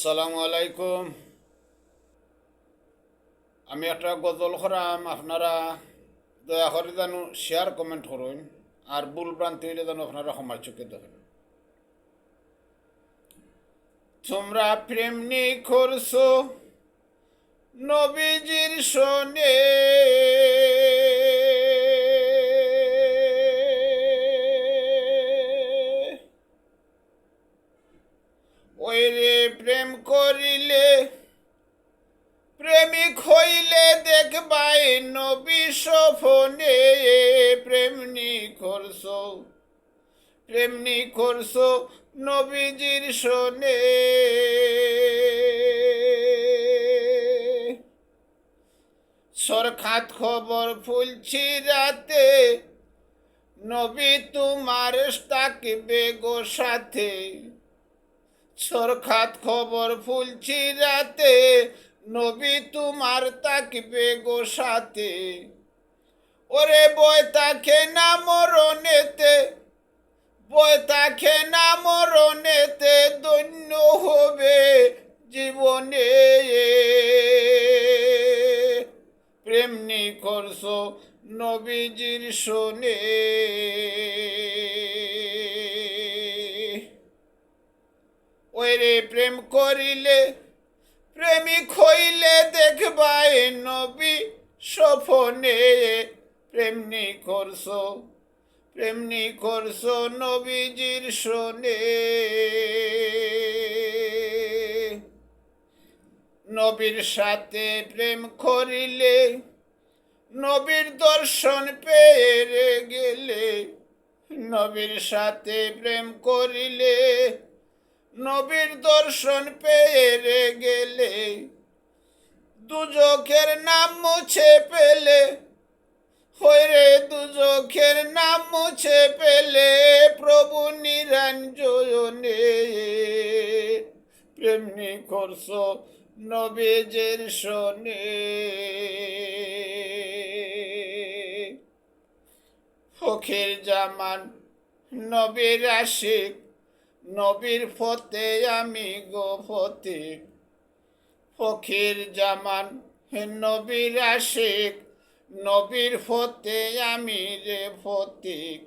আসসালামু আলাইকুম। আমি একটা গজল করাম, আপনারা দয়া করে জানো শেয়ার কমেন্ট করুন, আর ভুল ভ্রান্তি হইলে জানো আপনারা সমাজ চোখে দেখেন। তোমরা প্রেম নি করছো নবীজির শোনে, ওই রে প্রেম করিলে প্রেমিক হইলে দেখবাই নবী সফনে। প্রেমনি করছো নবীজির শোনে। সরখাত খবর ফুলছি রাতে, নবী তোমার তাকবে গো সাথে। সরখাত খবর ফুলছি রাতে, নবী তোমার তাকবে গো সাথে। ওরে বয় তাকে না মরণেতে, বয় তাকে না মরণেতে, ধন্য হবে জীবনে। প্রেমনি করছো নবীজির শোনে। ওই রে প্রেম করিলে প্রেমিক হইলে দেখবাই নবী সফনে। প্রেমনি করছো নবীজির শোনে। নবীর সাথে প্রেম করিলে নবীর দর্শন পেয়ে গেলে। নবীর সাথে প্রেম করিলে নবীর দর্শন পেয়ে গেলে। দুজখের নাম মুছে পেলে, হইরে দুজখের নাম মুছে পেলে, প্রভু নিরঞ্জনে। প্রেমনি করছো নবীজির শোনে। ফকির জামান নবীর আশিক, নবীর ফতে আমি গো ফতিক। ফকির জামান নবীর আশিক, নবীর ফতে আমি রে ফতিক।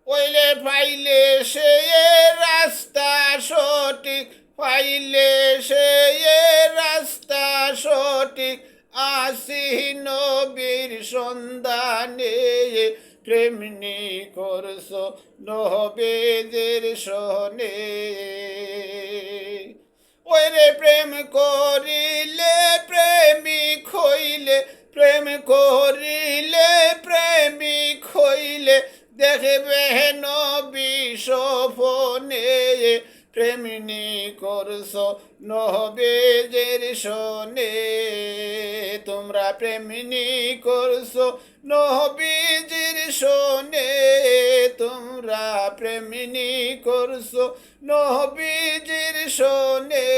ওইলে পাইলে সে রাস্তা সঠিক, পাইলে সে রাস্তা সঠিক। আসি নবীর সন্ধানে। প্রেমনি করছো নবীজির শোনে। ওই রে প্রেম করিলে প্রেমিক হইলে, প্রেম করিলে প্রেমিক হইলে, দেখবে নবী সফনে। প্রেমনি করছো নবীজির শোনে। তোমরা প্রেমনি করছো নবীজির শোনে। তোমরা প্রেমনি করছো নবীজির শোনে।